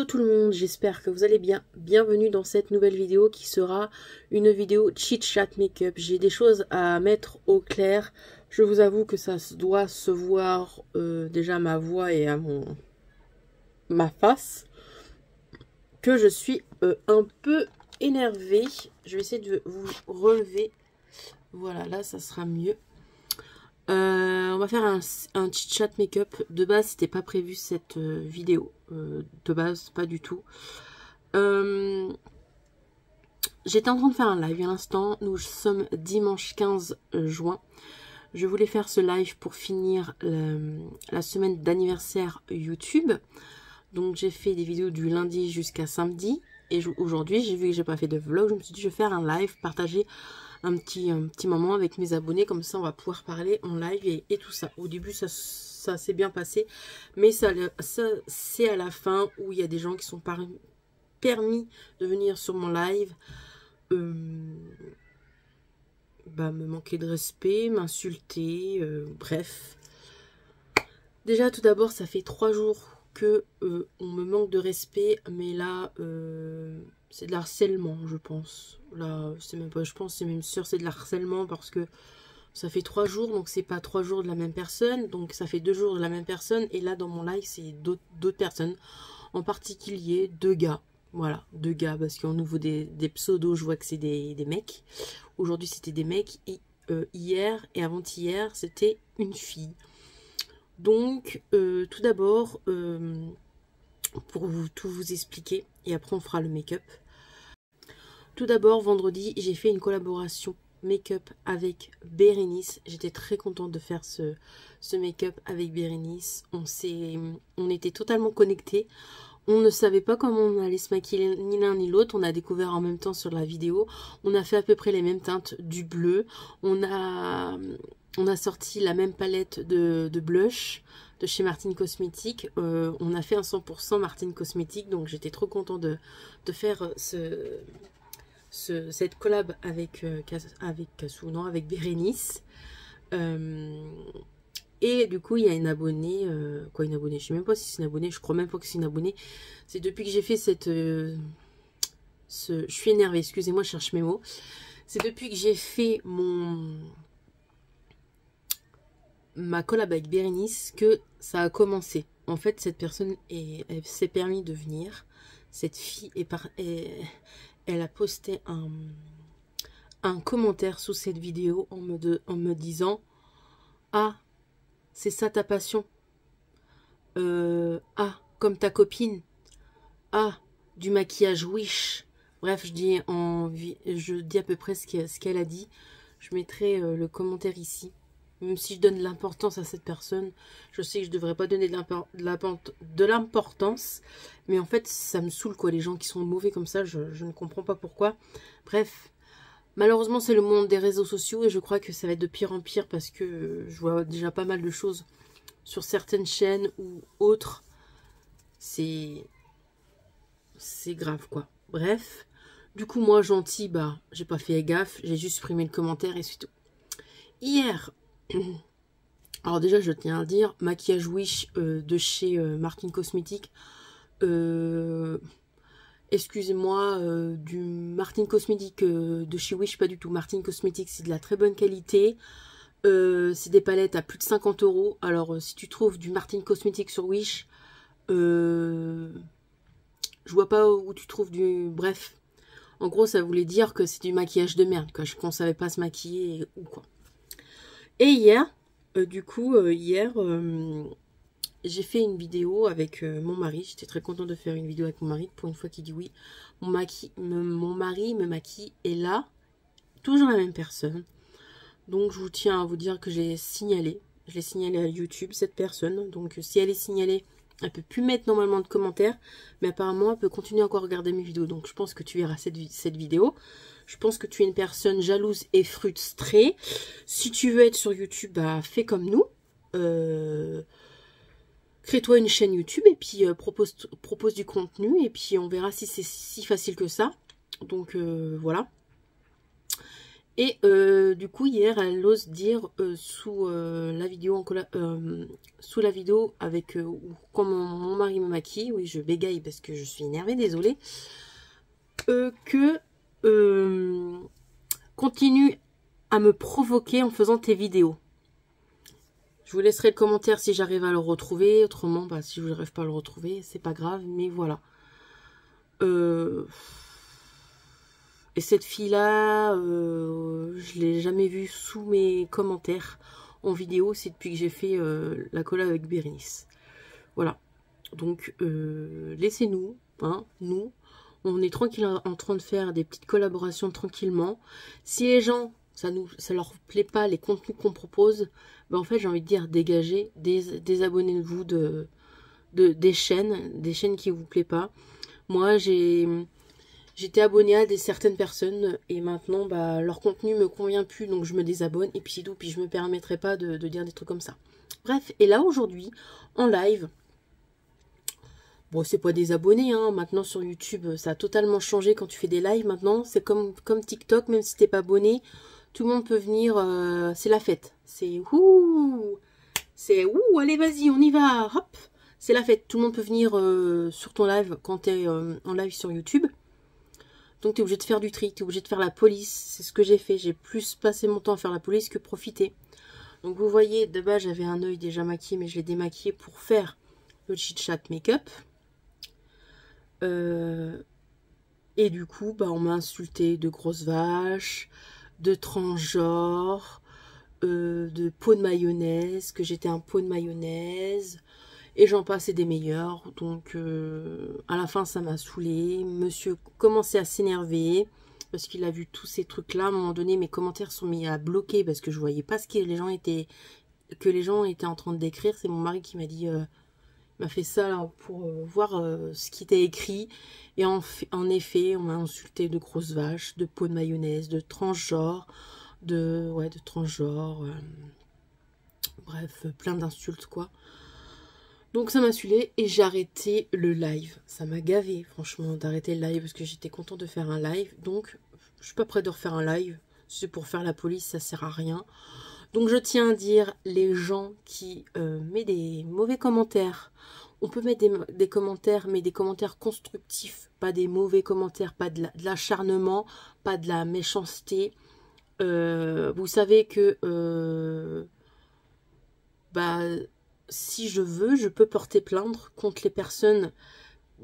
tout le monde, j'espère que vous allez bien. Bienvenue dans cette nouvelle vidéo qui sera une vidéo chit chat make-up. J'ai des choses à mettre au clair. Je vous avoue que ça doit se voir déjà à ma voix et à ma face. Que je suis un peu énervée. Je vais essayer de vous relever. Voilà, là ça sera mieux. On va faire un chit chat make-up. De base, c'était pas prévu cette vidéo. De base, pas du tout. J'étais en train de faire un live à l'instant. Nous sommes dimanche 15 juin. Je voulais faire ce live pour finir la semaine d'anniversaire YouTube. Donc j'ai fait des vidéos du lundi jusqu'à samedi. Et aujourd'hui, j'ai vu que j'ai pas fait de vlog. Je me suis dit, je vais faire un live, partager un petit moment avec mes abonnés, comme ça on va pouvoir parler en live et tout ça. Au début ça s'est bien passé, mais ça c'est à la fin où il y a des gens qui sont permis de venir sur mon live me manquer de respect, m'insulter, bref. Déjà tout d'abord, ça fait 3 jours que on me manque de respect, mais là c'est de l'harcèlement, je pense. Là, c'est même pas, je pense, c'est même sûr, c'est de l'harcèlement parce que ça fait 3 jours, donc c'est pas 3 jours de la même personne, donc ça fait 2 jours de la même personne, et là dans mon live c'est d'autres personnes, en particulier 2 gars, voilà, 2 gars, parce qu'en nouveau des pseudos, je vois que c'est des mecs. Aujourd'hui c'était des mecs, et hier et avant-hier c'était une fille. Donc tout d'abord, pour tout vous expliquer, et après on fera le make-up. Tout d'abord, vendredi, j'ai fait une collaboration make-up avec Bérénice. J'étais très contente de faire ce make-up avec Bérénice. On était totalement connectés. On ne savait pas comment on allait se maquiller ni l'un ni l'autre. On a découvert en même temps sur la vidéo. On a fait à peu près les mêmes teintes du bleu. On a sorti la même palette de blush de chez Martine Cosmétiques. On a fait un 100% Martine Cosmétiques. Donc j'étais trop contente de faire cette collab avec Bérénice. Et du coup il y a une abonnée, une abonnée, je sais même pas si c'est une abonnée, je crois même pas que c'est une abonnée. C'est depuis que j'ai fait je suis énervée, excusez-moi, je cherche mes mots. C'est depuis que j'ai fait ma collab avec Bérénice que ça a commencé. En fait, cette personne elle s'est permis de venir. Cette fille elle a posté un commentaire sous cette vidéo en me disant « Ah, c'est ça ta passion. Ah, comme ta copine. Ah, du maquillage Wish. » Bref, je dis à peu près ce qu'elle a dit. Je mettrai le commentaire ici. Même si je donne de l'importance à cette personne, je sais que je devrais pas donner de l'importance. Mais en fait, ça me saoule quoi, les gens qui sont mauvais comme ça, je ne comprends pas pourquoi. Bref, malheureusement c'est le monde des réseaux sociaux et je crois que ça va être de pire en pire parce que je vois déjà pas mal de choses sur certaines chaînes ou autres. C'est grave quoi. Bref, du coup moi gentil, j'ai pas fait gaffe, j'ai juste supprimé le commentaire et c'est tout. Hier, alors déjà je tiens à dire, maquillage Wish de chez Martine Cosmétiques, excusez-moi, du Martine Cosmétiques de chez Wish, pas du tout. Martine Cosmétiques c'est de la très bonne qualité, c'est des palettes à plus de 50 €. Alors si tu trouves du Martine Cosmétiques sur Wish, je vois pas où tu trouves du... Bref, en gros ça voulait dire que c'est du maquillage de merde, quoi, qu'on savait pas se maquiller ou quoi. Et hier, j'ai fait une vidéo avec mon mari. J'étais très contente de faire une vidéo avec mon mari. Pour une fois qu'il dit oui. Mon mari me maquille. Et là, toujours la même personne. Donc, je vous tiens à vous dire que j'ai signalé. Je l'ai signalé à YouTube, cette personne. Donc, si elle est signalée, elle peut plus mettre normalement de commentaires. Mais apparemment, elle peut continuer encore à regarder mes vidéos. Donc, je pense que tu verras cette vidéo. Je pense que tu es une personne jalouse et frustrée. Si tu veux être sur YouTube, fais comme nous. Crée-toi une chaîne YouTube et puis propose du contenu. Et puis on verra si c'est si facile que ça. Donc voilà. Et du coup, hier, elle ose dire sous la vidéo sous la vidéo avec quand mon mari me maquille, oui, je bégaye parce que je suis énervée, désolée, que continue à me provoquer en faisant tes vidéos. Je vous laisserai le commentaire si j'arrive à le retrouver. Autrement, bah, si je n'arrive pas à le retrouver, c'est pas grave, mais voilà. Et cette fille-là, je l'ai jamais vue sous mes commentaires en vidéo. C'est depuis que j'ai fait la collab avec Bérénice. Voilà. Donc, laissez-nous, hein, nous. On est tranquille en train de faire des petites collaborations tranquillement. Si les gens, ça leur plaît pas, les contenus qu'on propose, ben en fait, j'ai envie de dire, dégagez, désabonnez-vous des chaînes qui vous plaît pas. Moi, j'étais abonnée à certaines personnes et maintenant, bah, leur contenu me convient plus, donc je me désabonne et puis c'est tout. Puis je me permettrai pas de dire des trucs comme ça. Bref, et là aujourd'hui, en live, bon, c'est pas des abonnés, hein. Maintenant sur YouTube, ça a totalement changé quand tu fais des lives. Maintenant, c'est comme TikTok, même si t'es pas abonné, tout le monde peut venir, c'est la fête. C'est ouh, allez vas-y, on y va, hop, c'est la fête. Tout le monde peut venir sur ton live quand tu es en live sur YouTube. Donc tu es obligé de faire du tri, tu es obligé de faire la police. C'est ce que j'ai fait, j'ai plus passé mon temps à faire la police que profiter. Donc vous voyez, de base j'avais un œil déjà maquillé, mais je l'ai démaquillé pour faire le chit-chat make-up. Et du coup, bah, on m'a insulté de grosses vaches, de transgenre, de pot de mayonnaise, que j'étais un pot de mayonnaise, et j'en passais des meilleurs. Donc, à la fin, ça m'a saoulée. Monsieur commençait à s'énerver, parce qu'il a vu tous ces trucs-là. À un moment donné, mes commentaires sont mis à bloquer, parce que je voyais pas ce que les gens étaient en train de décrire. C'est mon mari qui m'a dit... m'a fait ça là, pour voir ce qui était écrit. Et en effet, on m'a insulté de grosses vaches, de pot de mayonnaise, de transgenre, de transgenre. Bref, plein d'insultes quoi. Donc ça m'a saoulée et j'ai arrêté le live. Ça m'a gavé franchement d'arrêter le live parce que j'étais contente de faire un live. Donc je suis pas prête de refaire un live. Si c'est pour faire la police, ça sert à rien. Donc je tiens à dire, les gens qui mettent des mauvais commentaires, on peut mettre des commentaires, mais des commentaires constructifs, pas des mauvais commentaires, pas de l'acharnement, pas de la méchanceté. Vous savez que bah, si je veux, je peux porter plainte contre les personnes.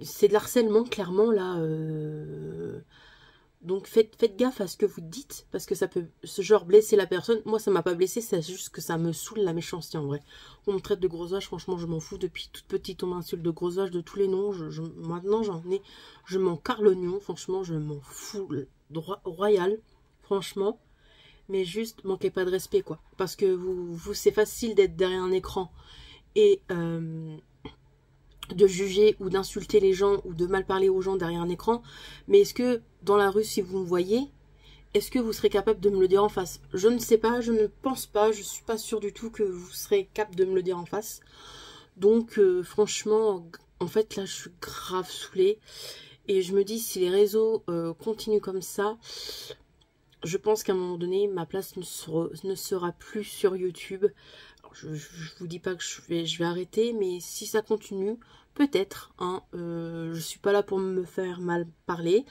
C'est de l'harcèlement, clairement, là. Donc faites gaffe à ce que vous dites, parce que ça peut ce genre blesser la personne. Moi ça m'a pas blessé, c'est juste que ça me saoule la méchanceté en vrai. On me traite de gros vache, franchement je m'en fous. Depuis toute petite on m'insulte de gros vache, de tous les noms. Maintenant je m'en carre l'oignon, franchement je m'en fous royal, franchement. Mais juste manquez pas de respect quoi. Parce que vous c'est facile d'être derrière un écran et... de juger ou d'insulter les gens ou de mal parler aux gens derrière un écran, mais est-ce que dans la rue, si vous me voyez, est-ce que vous serez capable de me le dire en face? Je ne sais pas, je ne pense pas, je suis pas sûre du tout que vous serez capable de me le dire en face. Donc franchement, en fait là je suis grave saoulée et je me dis si les réseaux continuent comme ça, je pense qu'à un moment donné ma place ne sera plus sur YouTube. Je vous dis pas que je vais arrêter, mais si ça continue, peut-être. Hein, je suis pas là pour me faire mal parler.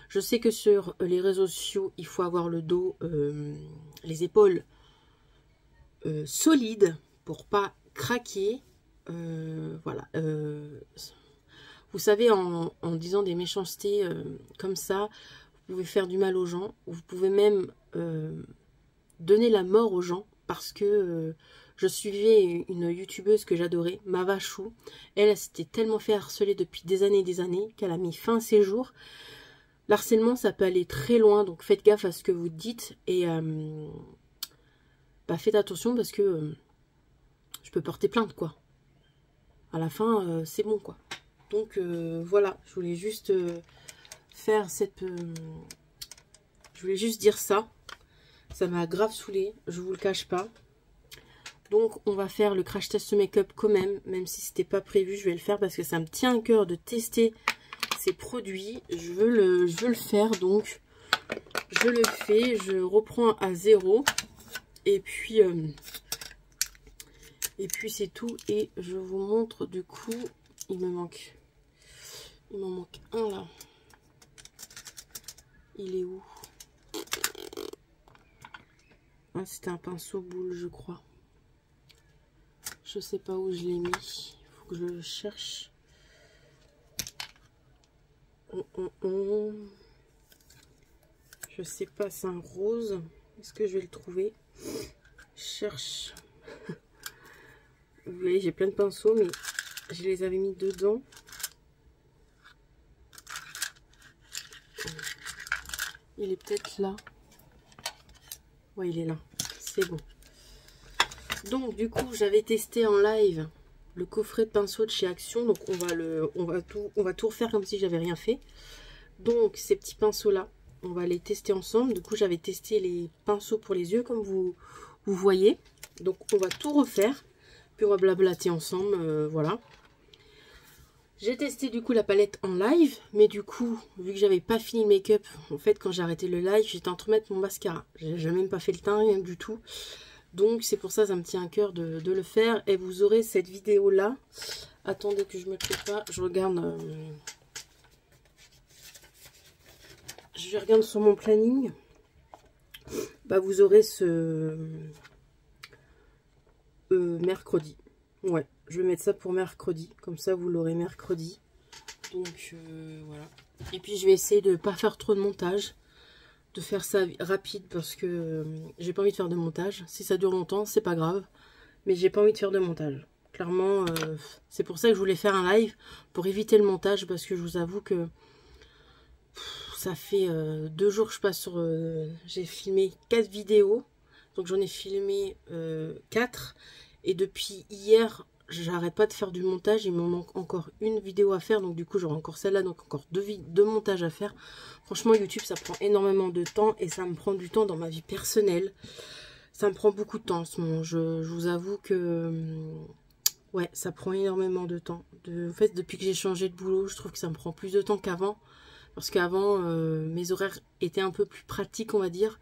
Je sais que sur les réseaux sociaux, il faut avoir le dos, les épaules solides pour pas craquer. Voilà. Vous savez, en disant des méchancetés comme ça, vous pouvez faire du mal aux gens. Vous pouvez même donner la mort aux gens parce que... je suivais une youtubeuse que j'adorais, Mava Chou. Elle s'était tellement fait harceler depuis des années qu'elle a mis fin à ses jours. L'harcèlement, ça peut aller très loin, donc faites gaffe à ce que vous dites. Et bah, faites attention parce que je peux porter plainte, quoi. À la fin, c'est bon, quoi. Donc voilà, je voulais juste faire cette... je voulais juste dire ça. Ça m'a grave saoulée, je vous le cache pas. Donc on va faire le crash test make-up quand même si c'était pas prévu, je vais le faire parce que ça me tient à cœur de tester ces produits. Je veux le faire, donc je le fais, je reprends à 0 et puis c'est tout. Et je vous montre du coup, il m'en manque un là. Il est où? Ah, c'était un pinceau boule, je crois. Je sais pas où je l'ai mis. Il faut que je le cherche. Je sais pas, c'est un rose. Est-ce que je vais le trouver? Je cherche. Vous voyez, j'ai plein de pinceaux, mais je les avais mis dedans. Il est peut-être là. Ouais, il est là. C'est bon. Donc, du coup, j'avais testé en live le coffret de pinceaux de chez Action. Donc, on va tout refaire comme si j'avais rien fait. Donc, ces petits pinceaux-là, on va les tester ensemble. Du coup, j'avais testé les pinceaux pour les yeux, comme vous voyez. Donc, on va tout refaire. Puis, on va blablater ensemble. Voilà. J'ai testé du coup la palette en live, mais du coup, vu que j'avais pas fini le make-up, en fait, quand j'ai arrêté le live, j'étais en train de mettre mon mascara. J'ai même pas fait le teint, rien du tout. Donc, c'est pour ça que ça me tient à cœur de le faire. Et vous aurez cette vidéo-là. Attendez que je me trompe pas. Je regarde sur mon planning. Bah, vous aurez ce mercredi. Ouais, je vais mettre ça pour mercredi. Comme ça, vous l'aurez mercredi. Donc, voilà. Et puis, je vais essayer de ne pas faire trop de montage. De faire ça rapide parce que j'ai pas envie de faire de montage. Si ça dure longtemps, c'est pas grave. Mais j'ai pas envie de faire de montage. Clairement, c'est pour ça que je voulais faire un live. Pour éviter le montage. Parce que je vous avoue que ça fait 2 jours que je passe sur... j'ai filmé 4 vidéos. Donc, j'en ai filmé 4. Et depuis hier, j'arrête pas de faire du montage. Il me manque encore une vidéo à faire. Donc du coup, j'aurai encore celle-là. Donc encore deux montages à faire. Franchement, YouTube, ça prend énormément de temps. Et ça me prend du temps dans ma vie personnelle. Ça me prend beaucoup de temps en ce moment. Je vous avoue que... ouais, ça prend énormément de temps. En fait, depuis que j'ai changé de boulot, je trouve que ça me prend plus de temps qu'avant. Parce qu'avant, mes horaires étaient un peu plus pratiques, on va dire.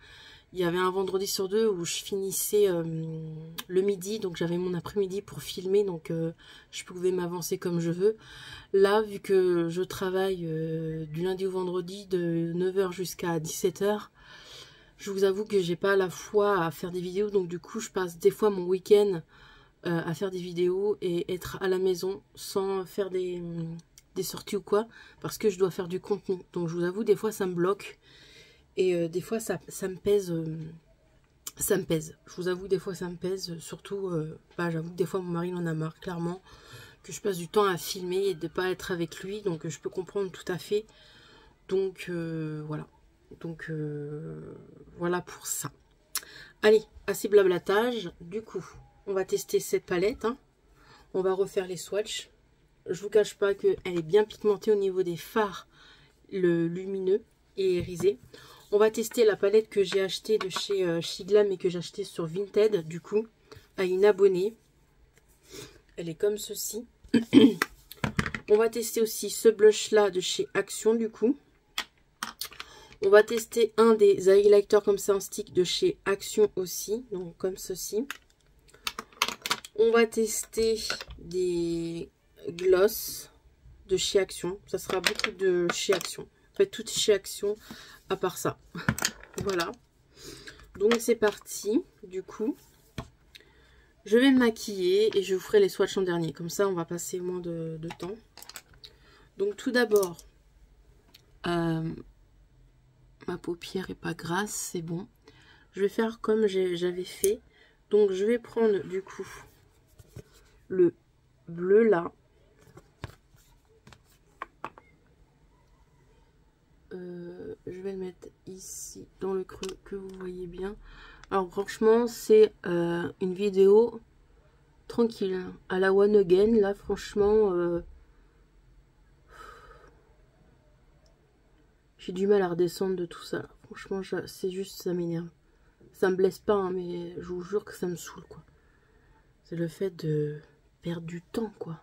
Il y avait un vendredi sur 2 où je finissais le midi, donc j'avais mon après-midi pour filmer, donc je pouvais m'avancer comme je veux. Là, vu que je travaille du lundi au vendredi de 9 h jusqu'à 17 h, je vous avoue que j'ai pas la foi à faire des vidéos, donc du coup je passe des fois mon week-end à faire des vidéos et être à la maison sans faire des sorties ou quoi, parce que je dois faire du contenu. Donc je vous avoue, des fois ça me bloque. Et des fois, ça me pèse. Ça me pèse. Je vous avoue, des fois, ça me pèse. Surtout, bah, j'avoue que des fois, mon mari en a marre, clairement. Que je passe du temps à filmer et de ne pas être avec lui. Donc, je peux comprendre tout à fait. Donc, voilà. Donc, voilà pour ça. Allez, assez blablatage. Du coup, on va tester cette palette. Hein. On va refaire les swatchs. Je vous cache pas qu'elle est bien pigmentée au niveau des fards, le lumineux et irisé. On va tester la palette que j'ai achetée de chez Shiglam et que j'ai achetée sur Vinted, du coup, à une abonnée. Elle est comme ceci. On va tester aussi ce blush-là de chez Action, du coup. On va tester un des highlighters comme ça en stick de chez Action aussi, donc comme ceci. On va tester des gloss de chez Action. Ça sera beaucoup de chez Action. En fait, tout chez Action. À part ça. Voilà. Donc c'est parti. Du coup, je vais me maquiller et je vous ferai les swatchs en dernier. Comme ça, on va passer moins de temps. Donc tout d'abord, ma paupière est pas grasse, c'est bon. Je vais faire comme j'avais fait. Donc je vais prendre du coup le bleu là. Je vais le mettre ici dans le creux que vous voyez bien. Alors franchement c'est une vidéo tranquille à la one again. Là franchement j'ai du mal à redescendre de tout ça. Franchement c'est juste, ça m'énerve. Ça me blesse pas hein, mais je vous jure que ça me saoule quoi. C'est le fait de perdre du temps quoi.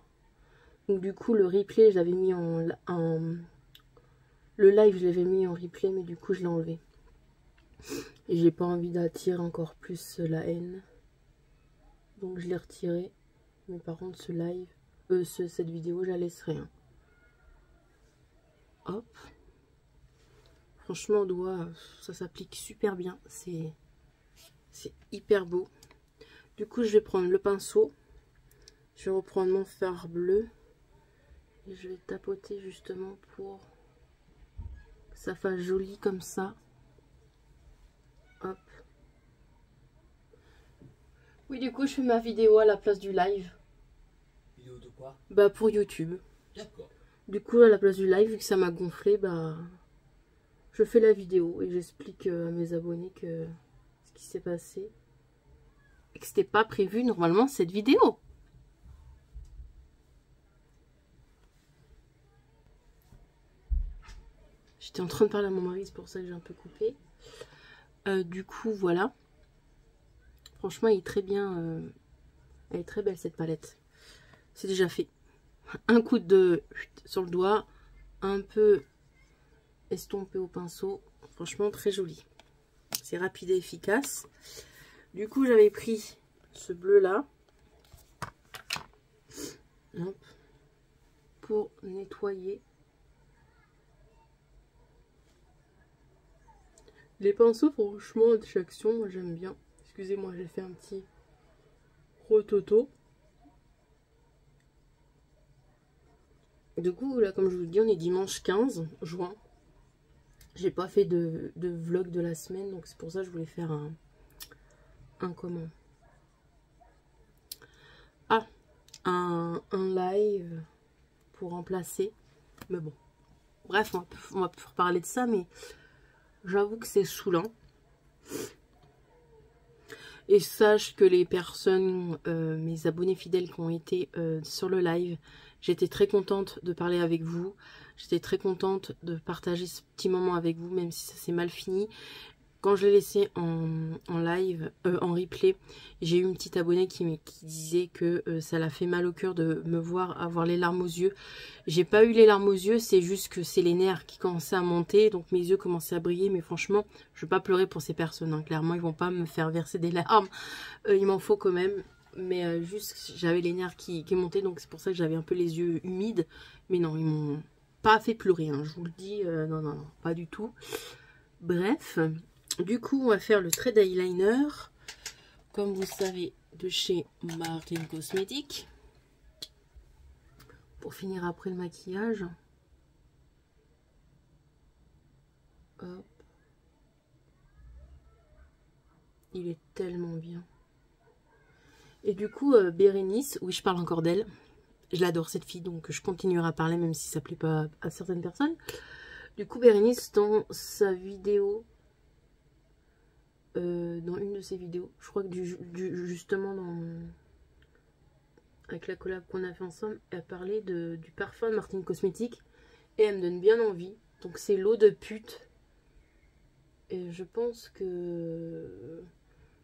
Donc du coup le replay je l'avais mis en... Le live je l'avais mis en replay mais du coup je l'ai enlevé. Et j'ai pas envie d'attirer encore plus la haine. Donc je l'ai retiré. Mais par contre ce live, cette vidéo, je la laisserai. Hein. Hop. Franchement, au doigt, ça s'applique super bien. C'est hyper beau. Du coup, je vais prendre le pinceau. Je vais reprendre mon fard bleu. Et je vais tapoter justement pour que ça fasse joli comme ça. Hop. Oui, du coup, je fais ma vidéo à la place du live. Vidéo de quoi? Bah, pour YouTube. D'accord. Du coup, à la place du live, vu que ça m'a gonflé, bah, je fais la vidéo et j'explique à mes abonnés que ce qui s'est passé et que c'était pas prévu normalement cette vidéo. J'étais en train de parler à mon mari, c'est pour ça que j'ai un peu coupé. Du coup, voilà. Franchement, elle est très bien. Elle est très belle cette palette. C'est déjà fait. Un coup de sur le doigt, un peu estompé au pinceau. Franchement, très joli. C'est rapide et efficace. Du coup, j'avais pris ce bleu là. Hop, pour nettoyer. Les pinceaux, franchement, de chaque action, moi j'aime bien. Excusez-moi, j'ai fait un petit rototo. Du coup, là, comme je vous le dis, on est dimanche 15 juin. J'ai pas fait de vlog de la semaine, donc c'est pour ça que je voulais faire un comment? Ah, un live pour remplacer. Mais bon, bref, on va plus reparler de ça, mais j'avoue que c'est saoulant. Et sache que les personnes, mes abonnés fidèles qui ont été sur le live, j'étais très contente de parler avec vous. J'étais très contente de partager ce petit moment avec vous, même si ça s'est mal fini. Quand je l'ai laissé en live, en replay, j'ai eu une petite abonnée qui disait que ça l'a fait mal au cœur de me voir avoir les larmes aux yeux. J'ai pas eu les larmes aux yeux, c'est juste que c'est les nerfs qui commençaient à monter, donc mes yeux commençaient à briller. Mais franchement, je vais pas pleurer pour ces personnes. Hein. Clairement, ils vont pas me faire verser des larmes. Il m'en faut quand même. Mais juste, j'avais les nerfs qui montaient, donc c'est pour ça que j'avais un peu les yeux humides. Mais non, ils m'ont pas fait pleurer, hein, je vous le dis. Non, non, non, pas du tout. Bref. Du coup, on va faire le trait d'eyeliner, comme vous savez, de chez Martin Cosmetics. Pour finir après le maquillage. Hop. Il est tellement bien. Et du coup, Bérénice, oui, je parle encore d'elle. Je l'adore cette fille, donc je continuerai à parler, même si ça ne plaît pas à certaines personnes. Du coup, Bérénice, dans sa vidéo... dans une de ses vidéos, je crois que justement avec la collab qu'on a fait ensemble, elle parlait du parfum de Martin Cosmetics et elle me donne bien envie. Donc c'est l'eau de pute et je pense que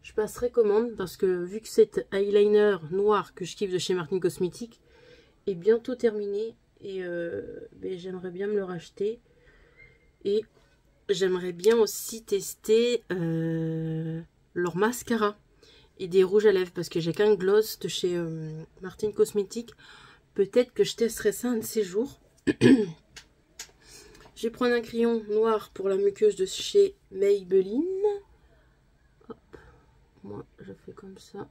je passerai commande parce que vu que cet eyeliner noir que je kiffe de chez Martin Cosmetics est bientôt terminé et ben, j'aimerais bien me le racheter et j'aimerais bien aussi tester leur mascara et des rouges à lèvres parce que j'ai qu'un gloss de chez Martin Cosmetics. Peut-être que je testerai ça un de ces jours. Je vais prendre un crayon noir pour la muqueuse de chez Maybelline. Hop. Moi, je fais comme ça.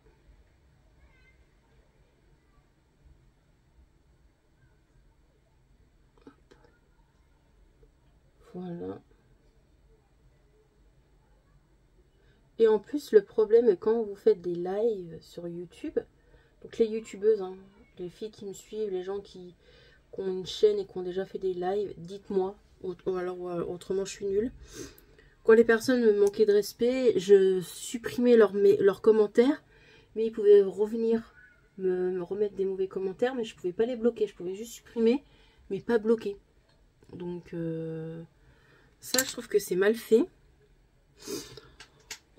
Hop. Voilà. Et en plus, le problème est quand vous faites des lives sur YouTube, donc les youtubeuses, hein, les filles qui me suivent, les gens qui ont une chaîne et qui ont déjà fait des lives, dites-moi, alors autrement je suis nulle. Quand les personnes me manquaient de respect, je supprimais leurs commentaires, mais ils pouvaient revenir me remettre des mauvais commentaires, mais je pouvais pas les bloquer, je pouvais juste supprimer, mais pas bloquer. Donc ça, je trouve que c'est mal fait.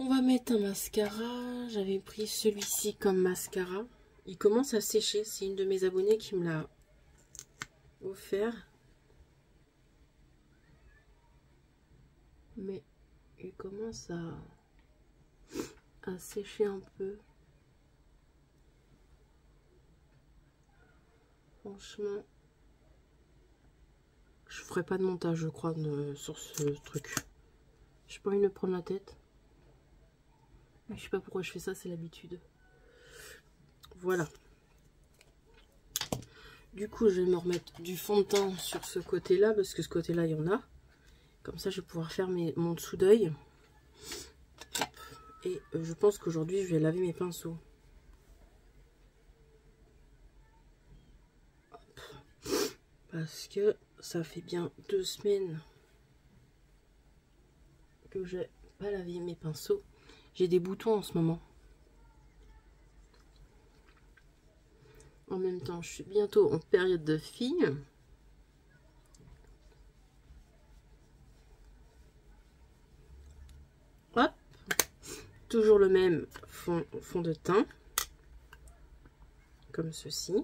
On va mettre un mascara. J'avais pris celui-ci comme mascara. Il commence à sécher. C'est une de mes abonnées qui me l'a offert. Mais il commence à sécher un peu. Franchement, je ferai pas de montage, je crois, sur ce truc. J'ai pas envie de me prendre la tête. Je sais pas pourquoi je fais ça, c'est l'habitude. Voilà. Du coup, je vais me remettre du fond de teint sur ce côté-là, parce que ce côté-là, il y en a. Comme ça, je vais pouvoir faire mon dessous d'œil. Et je pense qu'aujourd'hui, je vais laver mes pinceaux. Parce que ça fait bien 2 semaines que j'ai pas lavé mes pinceaux. J'ai des boutons en ce moment. En même temps, je suis bientôt en période de fille. Hop. Toujours le même fond de teint. Comme ceci.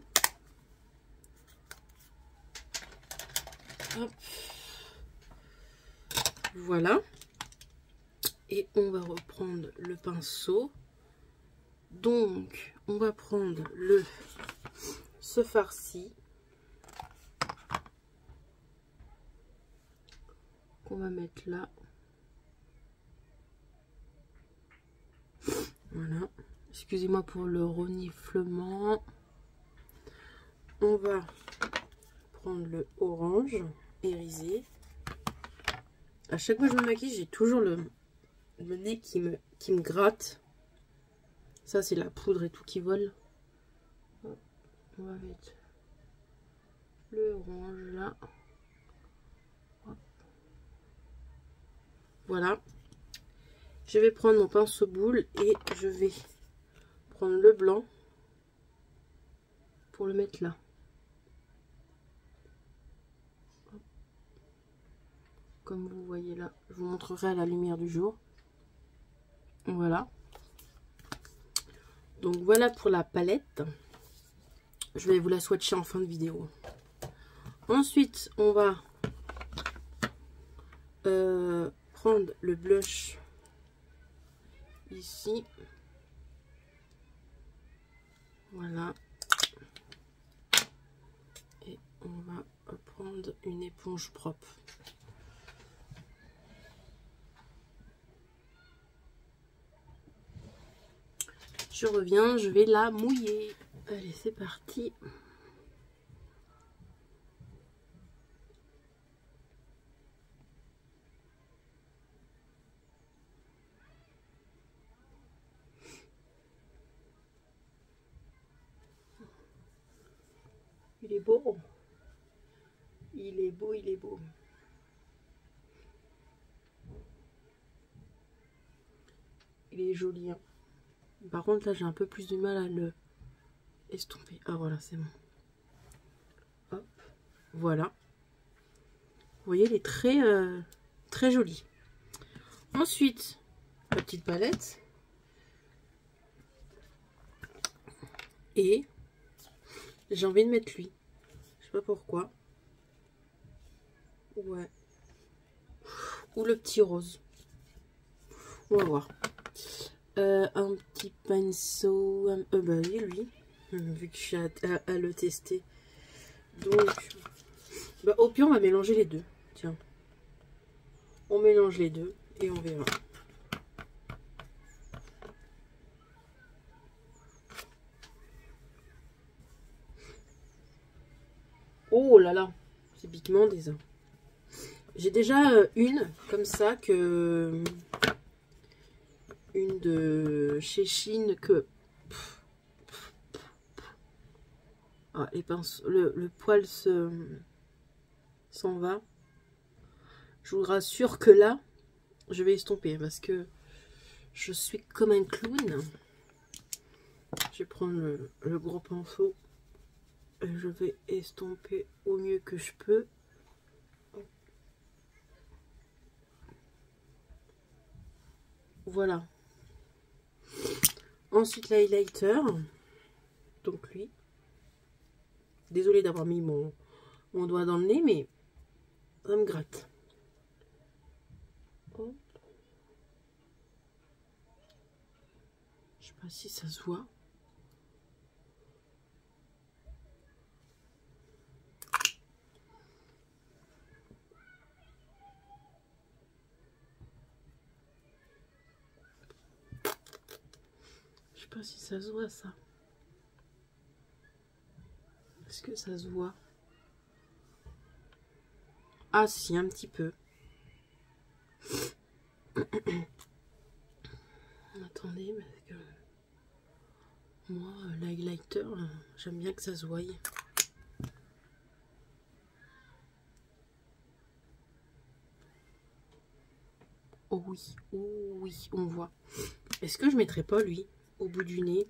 Hop. Voilà. Et on va reprendre le pinceau. Donc, on va prendre ce farci. Qu'on va mettre là. Voilà. Excusez-moi pour le reniflement. On va prendre le orange irisé. À chaque fois que je me maquille, j'ai toujours le nez qui me gratte. Ça, c'est la poudre et tout qui vole. On va mettre le orange là. Hop. Voilà. Je vais prendre mon pinceau boule et je vais prendre le blanc pour le mettre là. Comme vous voyez là, je vous montrerai à la lumière du jour. Voilà. Donc voilà pour la palette. Je vais vous la swatcher en fin de vidéo. Ensuite, on va prendre le blush ici. Voilà. Et on va prendre une éponge propre. Je reviens, je vais la mouiller. Allez, c'est parti. Il est beau. Il est beau, il est beau. Il est joli, hein. Par contre, là, j'ai un peu plus de mal à le estomper. Ah, voilà, c'est bon. Hop, voilà. Vous voyez, il est très joli. Ensuite, la petite palette. Et j'ai envie de mettre lui. Je sais pas pourquoi. Ouais. Ou le petit rose. On va voir. Un petit pinceau. Bah oui, lui. Vu que je suis à le tester. Donc, bah, au pire, on va mélanger les deux. Tiens. On mélange les deux et on verra. Oh là là, c'est piquement des uns. J'ai déjà une comme ça que une de chez Chine que ah, les pinceaux, le poil s'en va. Je vous rassure que là, je vais estomper parce que je suis comme un clown. Je vais prendre le gros pinceau et je vais estomper au mieux que je peux. Voilà. Ensuite, l'highlighter. Donc lui. Désolée d'avoir mis mon doigt dans le nez, mais ça me gratte. Hop. pas si ça se voit. Je sais pas si ça se voit ça. Est-ce que ça se voit? Ah si, un petit peu. Attendez, parce que moi, l'highlighter, j'aime bien que ça se voie. Oh oui, on voit. Est-ce que je mettrais pas lui au bout du nez?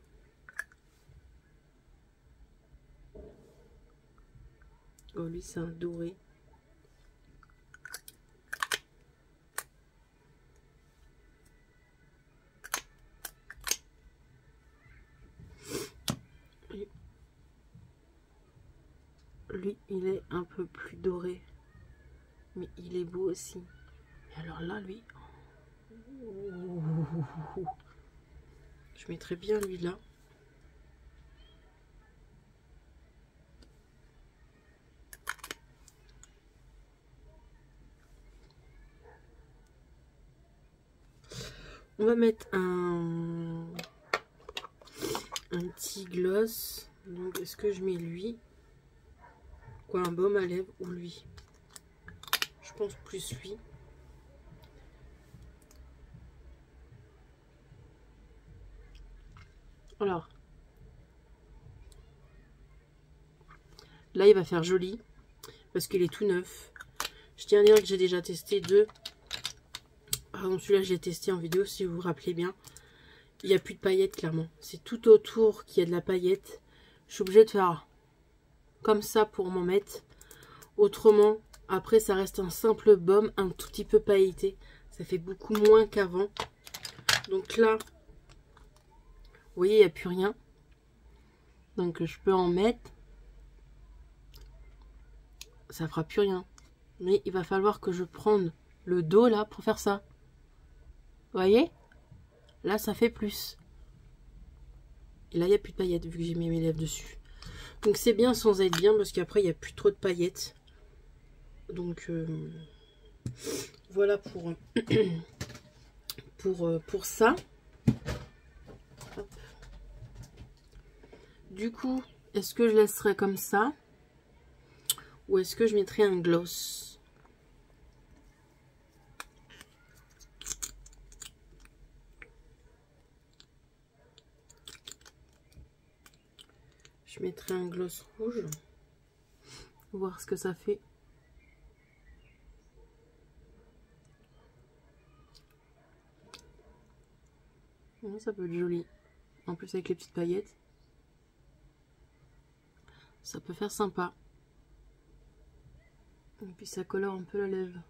Oh lui c'est un doré. Lui il est un peu plus doré. Mais il est beau aussi. Et alors là lui. Je mettrais bien lui là. On va mettre un petit gloss. Donc est-ce que je mets lui? Quoi, un baume à lèvres ou lui? Je pense plus lui. Alors. Là il va faire joli. Parce qu'il est tout neuf. Je tiens à dire que j'ai déjà testé deux. Pardon, celui-là je l'ai testé en vidéo si vous vous rappelez bien. Il n'y a plus de paillettes clairement. C'est tout autour qu'il y a de la paillette. Je suis obligée de faire comme ça pour m'en mettre. Autrement, après ça reste un simple baume, un tout petit peu pailleté. Ça fait beaucoup moins qu'avant. Donc là, vous voyez, il n'y a plus rien. Donc je peux en mettre. Ça fera plus rien. Mais il va falloir que je prenne le dos là pour faire ça. Vous voyez? Là ça fait plus. Et là il n'y a plus de paillettes vu que j'ai mis mes lèvres dessus. Donc c'est bien sans être bien parce qu'après il n'y a plus trop de paillettes. Donc voilà pour pour ça. Hop. Du coup, est-ce que je laisserai comme ça ou est-ce que je mettrai un gloss? Je mettrai un gloss rouge. Voir ce que ça fait. Ça peut être joli. En plus avec les petites paillettes. Ça peut faire sympa. Et puis ça colore un peu la lèvre.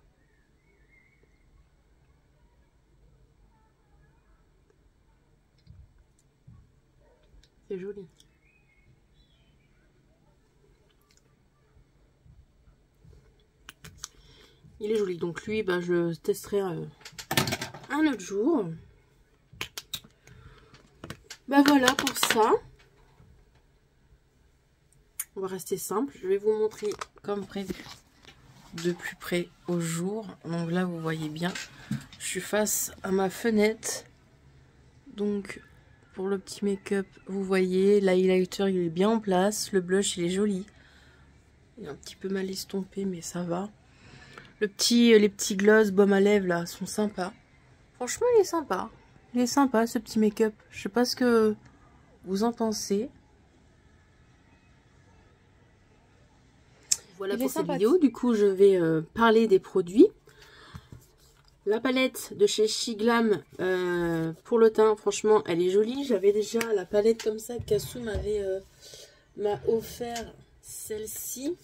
C'est joli. Il est joli. Donc lui, bah, je testerai un autre jour. Bah voilà pour ça. On va rester simple. Je vais vous montrer comme prévu de plus près au jour. Donc là, vous voyez bien, je suis face à ma fenêtre. Donc pour le petit make-up, vous voyez, l'highlighter il est bien en place. Le blush il est joli. Il est un petit peu mal estompé, mais ça va. Les petits gloss, baume à lèvres là, sont sympas. Franchement, il est sympa. Il est sympa ce petit make-up. Je sais pas ce que vous en pensez. Voilà pour cette vidéo. Du coup, je vais parler des produits. La palette de chez Shiglam pour le teint, franchement, elle est jolie. J'avais déjà la palette comme ça. Kassou m'a offert celle-ci.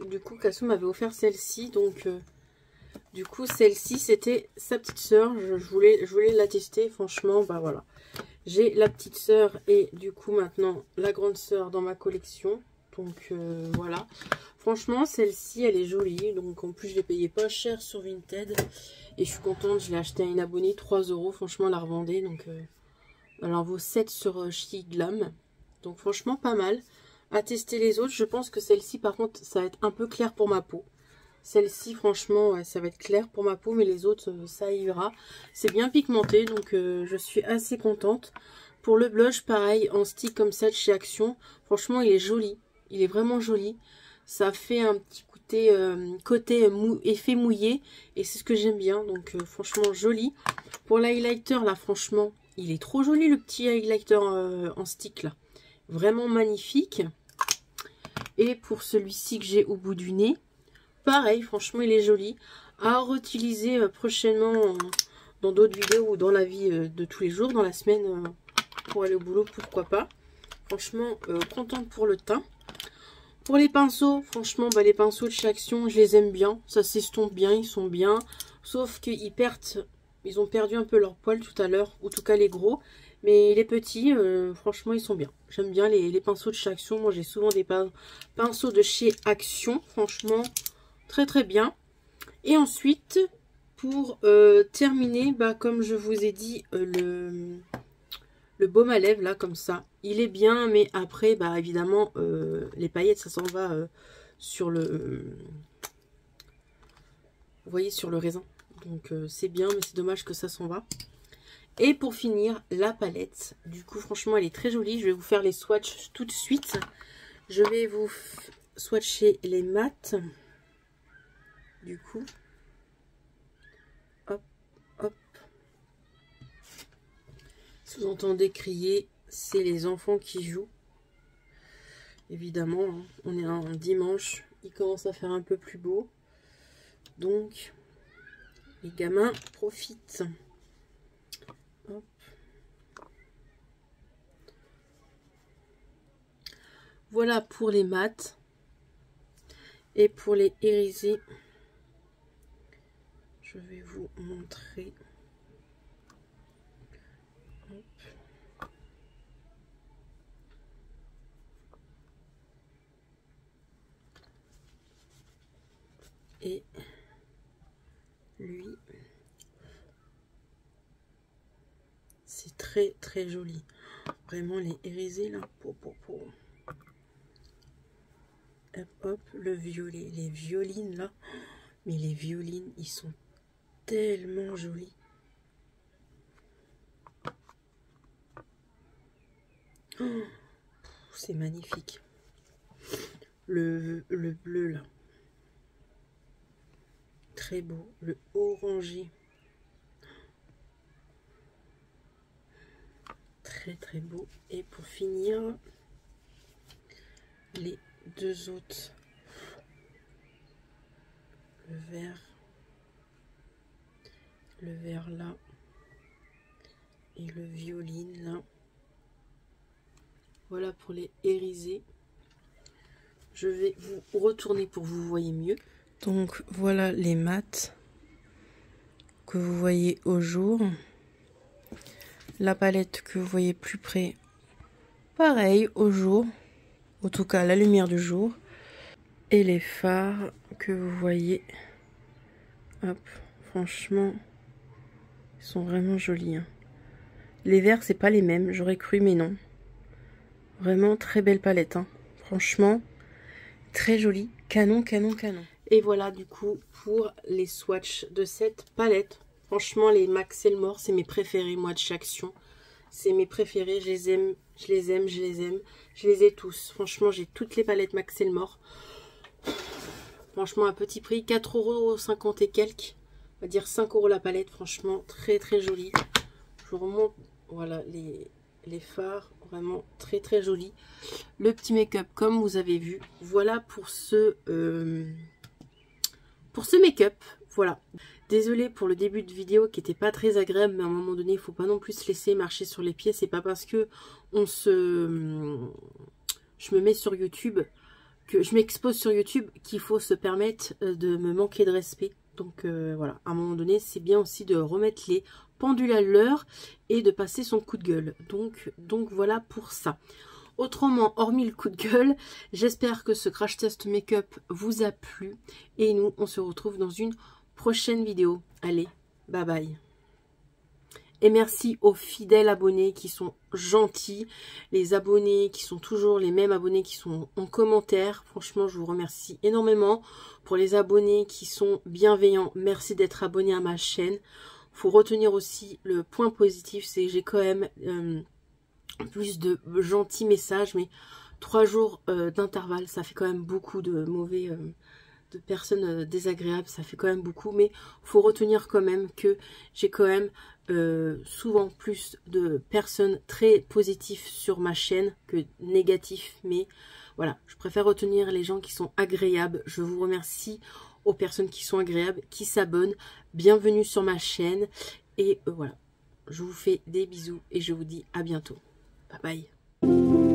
Du coup, Kassou m'avait offert celle-ci. Donc, du coup, celle-ci, c'était sa petite sœur. Je voulais la tester. Franchement, bah voilà. J'ai la petite sœur et du coup, maintenant, la grande sœur dans ma collection. Donc, voilà. Franchement, celle-ci, elle est jolie. Donc, en plus, je l'ai payée pas cher sur Vinted. Et je suis contente. Je l'ai acheté à une abonnée, 3 €. Franchement, elle la revendait. Donc, elle en vaut 7 sur Chic Glam. Donc, franchement, pas mal. À tester les autres. Je pense que celle-ci, par contre, ça va être un peu clair pour ma peau. Celle-ci, franchement, ouais, ça va être clair pour ma peau. Mais les autres, ça ira. C'est bien pigmenté. Donc, je suis assez contente. Pour le blush, pareil, en stick comme ça de chez Action. Franchement, il est joli. Il est vraiment joli. Ça fait un petit côté effet mouillé. Et c'est ce que j'aime bien. Donc franchement joli. Pour l'highlighter là, franchement, il est trop joli le petit highlighter en stick là. Vraiment magnifique. Et pour celui-ci que j'ai au bout du nez. Pareil, franchement il est joli. À réutiliser prochainement dans d'autres vidéos ou dans la vie de tous les jours. Dans la semaine pour aller au boulot, pourquoi pas. Franchement contente pour le teint. Pour les pinceaux, franchement, les pinceaux de chez Action, je les aime bien. Ça s'estompe bien, ils sont bien. Sauf qu'ils ils ont perdu un peu leur poil tout à l'heure. Ou en tout cas les gros. Mais les petits, franchement, ils sont bien. J'aime bien les pinceaux de chez Action. Moi, j'ai souvent des pinceaux de chez Action. Franchement, très très bien. Et ensuite, pour terminer, comme je vous ai dit, le baume à lèvres, là, comme ça, il est bien, mais après, évidemment, les paillettes, ça s'en va sur le... vous voyez, sur le raisin. Donc, c'est bien, mais c'est dommage que ça s'en va. Et pour finir, la palette. Du coup, franchement, elle est très jolie. Je vais vous faire les swatchs tout de suite. Je vais vous swatcher les mats. Du coup. Hop, hop. Si vous entendez crier, c'est les enfants qui jouent. Évidemment, hein, on est un dimanche, il commence à faire un peu plus beau. Donc, les gamins profitent. Hop. Voilà pour les mats. Et pour les irisés, je vais vous montrer. Et lui, c'est très très joli. Vraiment les irisés là. Hop hop, le violet, les violines là. Mais les violines, ils sont tellement jolis. Oh, c'est magnifique. Le bleu là. Très beau. Le orangé. Très très beau. Et pour finir, les deux autres. Le vert là. Et le violine là. Voilà pour les irisés. Je vais vous retourner pour que vous voyez mieux. Donc voilà les mats que vous voyez au jour. La palette que vous voyez plus près, pareil au jour. En tout cas la lumière du jour. Et les fards que vous voyez. Hop, franchement, ils sont vraiment jolis. Hein. Les verts, c'est pas les mêmes, j'aurais cru, mais non. Vraiment très belle palette. Hein. Franchement, très jolie. Canon, canon, canon. Et voilà du coup pour les swatchs de cette palette. Franchement, les MAC Selmore, c'est mes préférés, moi, de chez Action. C'est mes préférés, je les aime, je les aime, je les aime. Je les ai tous. Franchement, j'ai toutes les palettes MAC Selmore. Franchement, à petit prix, 4,50 € et quelques. On va dire 5 € la palette. Franchement, très très jolie. Je vous remonte, voilà, les fards. Vraiment très très joli. Le petit make-up, comme vous avez vu. Voilà pour ce make-up. Voilà. Désolée pour le début de vidéo qui n'était pas très agréable, mais à un moment donné, il ne faut pas non plus se laisser marcher sur les pieds. C'est pas parce que je me mets sur YouTube, que je m'expose sur YouTube, qu'il faut se permettre de me manquer de respect. Donc voilà, à un moment donné, c'est bien aussi de remettre les pendules à l'heure et de passer son coup de gueule. Donc voilà pour ça. Autrement, hormis le coup de gueule, j'espère que ce crash test make-up vous a plu. Et nous, on se retrouve dans une prochaine vidéo. Allez, bye bye. Et merci aux fidèles abonnés qui sont gentils, les abonnés qui sont toujours les mêmes abonnés qui sont en commentaire. Franchement, je vous remercie énormément. Pour les abonnés qui sont bienveillants, merci d'être abonnés à ma chaîne. Faut retenir aussi le point positif, c'est que j'ai quand même plus de gentils messages, mais 3 jours d'intervalle, ça fait quand même beaucoup de mauvais... de personnes désagréables, ça fait quand même beaucoup, mais faut retenir quand même que j'ai quand même souvent plus de personnes très positives sur ma chaîne que négatifs, mais voilà, je préfère retenir les gens qui sont agréables. Je vous remercie aux personnes qui sont agréables, qui s'abonnent. Bienvenue sur ma chaîne et voilà, je vous fais des bisous et je vous dis à bientôt. Bye bye.